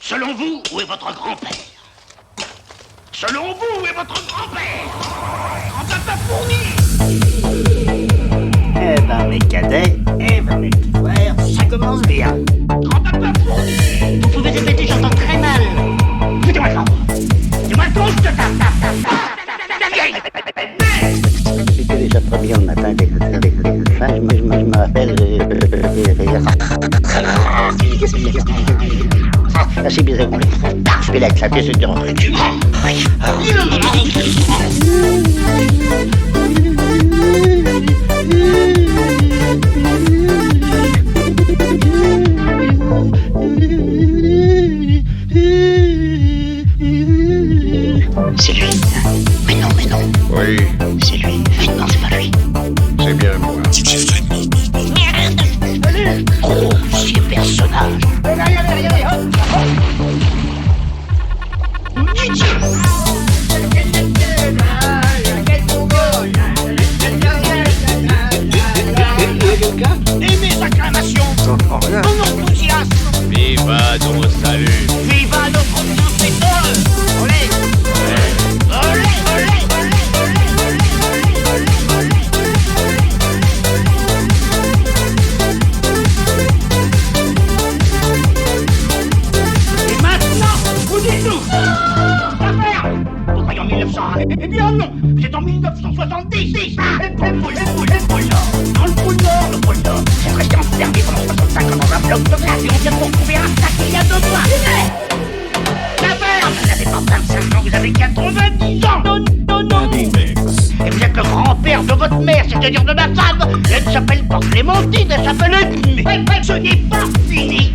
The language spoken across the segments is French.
Selon vous, où est votre grand-père? Selon vous, où est votre grand-père? Quand t'as pas fourni? Eh ben mes cadets, eh ben mes petits frères, ça commence bien. Quand t'as pas fourni? Vous pouvez répéter, j'entends très mal. Foutez-moi le camp! Foutez-moi le camp, je te tape, la vieille! J'étais déjà très bien le matin avec ça, je me rappelle... C'est bizarre, je vais l'accepter, c'est dur. C'est lui. Mais non, mais non. Oui, C'est lui. Mais non, c'est pas lui. c'est bien moi. Merde! Grossier personnage. Et mes acclamations, mon enthousiasme, Viva ton salut. viva notre bienfaiteur. Olé! Olé! Olé! Olé! Et maintenant, vous dites-nous, l'affaire, vous croyez en 1900, eh bien non, c'est en 1970. Dans le pôle Nord, c'est resté enfermé pendant 65 ans dans un bloc de glace et on vient de vous retrouver un sac il y a 2 mois. L'affaire, vous n'avez pas 25 ans, vous avez 90 ans. Non. Et vous êtes le grand-père de votre mère, c'est-à-dire de ma femme. Elle ne s'appelle pas Clémentine, elle s'appelle Edmé. Ce n'est pas fini.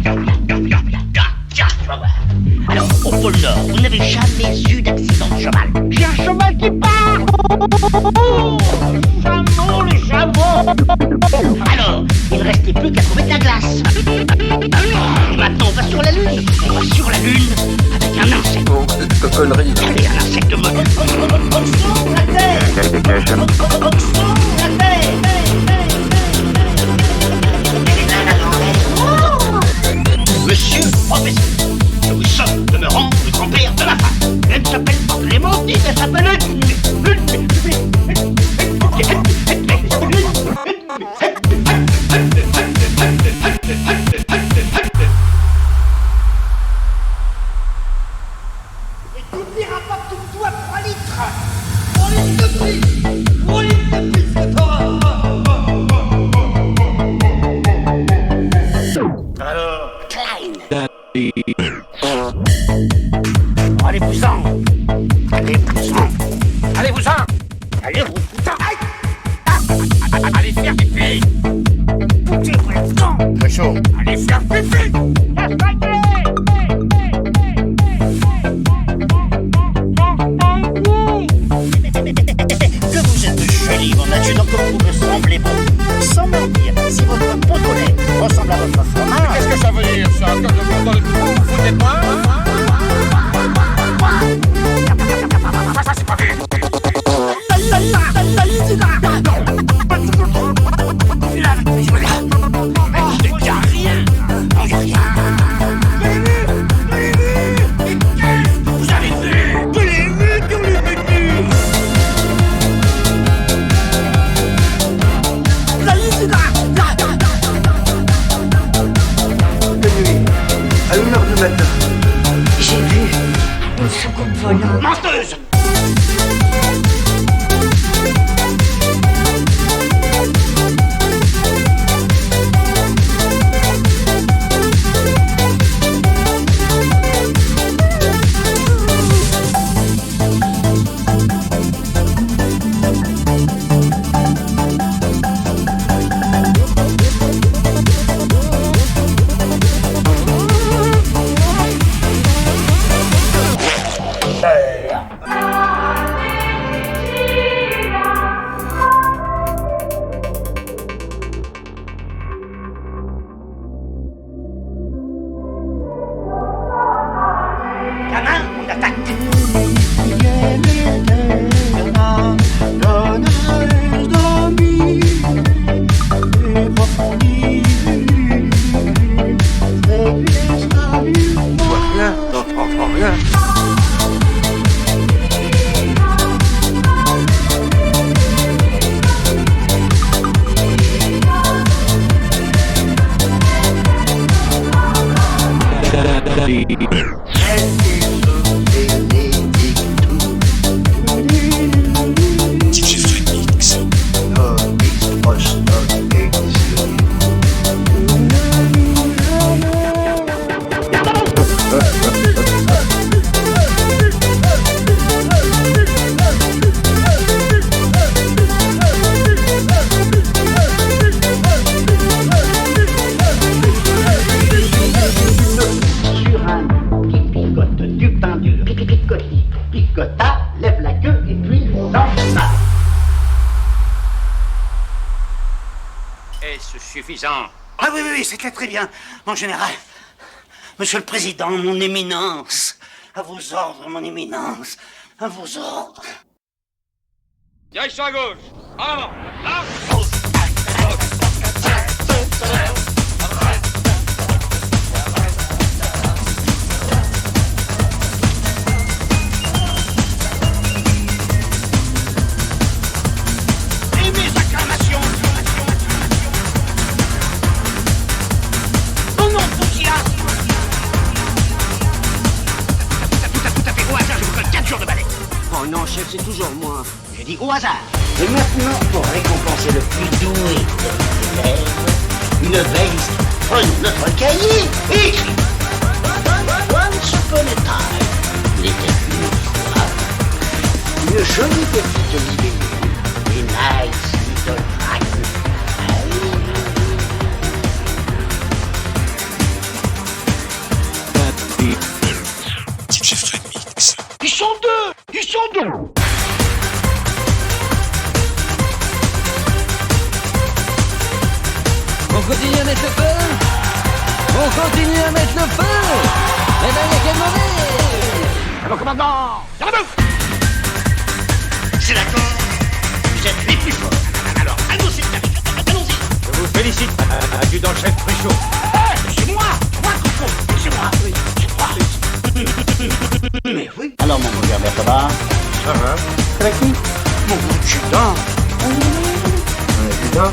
Alors, au pôle Nord, vous n'avez jamais eu d'accident de cheval. J'ai un cheval qui part. Oh, le chameau. Alors, il ne restait plus qu'à trouver de la glace. Et maintenant, on va sur la Lune. On va sur la Lune avec un insecte. Connerie. Allez, un insecte mobile. La Terre. La Terre. Monsieur le professeur, je vous somme de me rendre le grand-père de ma femme. Elle ne s'appelle pas Clémentine, elle s'appelle Et tout n'ira pas tout à 3 litres. 3 litres de prix. 3 litres de prix, c'est alors, Klein. Allez-vous-en. Allez-vous-en. Allez-vous-en. Allez-vous-en. Allez faire pipi. Foutez-vous le camp. Très chaud. Allez faire pipi. Que vous êtes joli, mon adjudant, comme vous me semblez bon. Sans mentir, si votre pot au lait ressemble à votre fromage... Qu'est-ce que ça veut dire, ça? Quand vous vous foutez de moi? Ça, c'est pas vu. Il y a rien. Il y a rien. Vous avez vu? Je l'ai vu sur le menu. À 1h du matin. J'ai vu une soucoupe volante. Menteuse. Gamin, on attaque. Voilà. Picota, lève la queue et puis lance ça. Est-ce suffisant? Ah oui, c'est très bien, mon général. Monsieur le Président, mon éminence. À vos ordres, mon éminence. À vos ordres. Direction à gauche. En avant. Là. Et mes acclamations. Mon enthousiasme. Tout à fait au hasard, je vous colle 4 jours de balai. Oh non, chef, c'est toujours moi. J'ai dit au hasard. Et maintenant, pour récompenser le plus doué de mes élèves, une veille prenne notre cahier et écrit. Once upon a time, il était une fois une jolie petite libellule, une nice little dragon. Ils sont deux. On continue à mettre le feu. On continue à mettre le feu. Eh ben, il y a qu'à demander. Alors, commandant, C'est d'accord. Vous êtes les plus forts. Alors, allons-y, allons-y. Je vous félicite, adjudant-chef Cruchot. C'est moi, Cruchot. C'est moi. Oui, c'est moi. Mais oui. Alors, mon gouverneur, ça va? Ça va. Avec qui? Mon adjudant. Adjudant.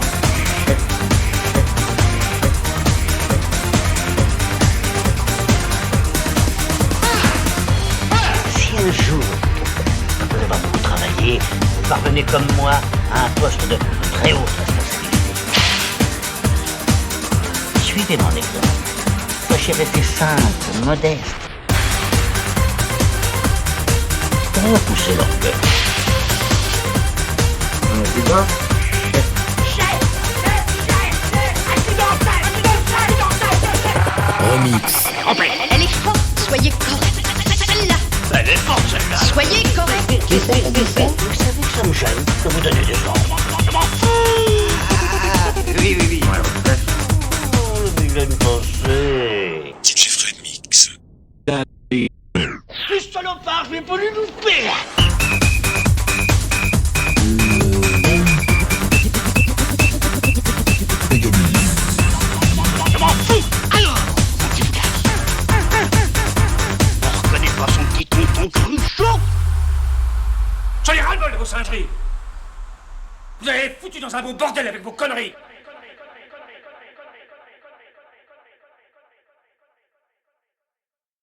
Si un jour, après avoir beaucoup travaillé, vous parvenez comme moi à un poste de très haute responsabilité, suivez mon exemple. Sachez rester simple, modeste. Repoussez l'orgueil. Adjudant. Elle est forte, soyez corrects. Celle-là, Elle est forte, celle-là. soyez corrects. Qui c'est? Vous savez que ça me gêne de vous donner des ordres. Je m'en fous. Oui. Oh, il aime penser. Plus salopard, je vais pas lui louper. Je m'en fous. Alors, mon petit gars. On reconnaît pas son petit tonton Cruchot. J'en ai ras-le-bol de vos singeries. Vous avez foutu dans un beau bordel avec vos conneries.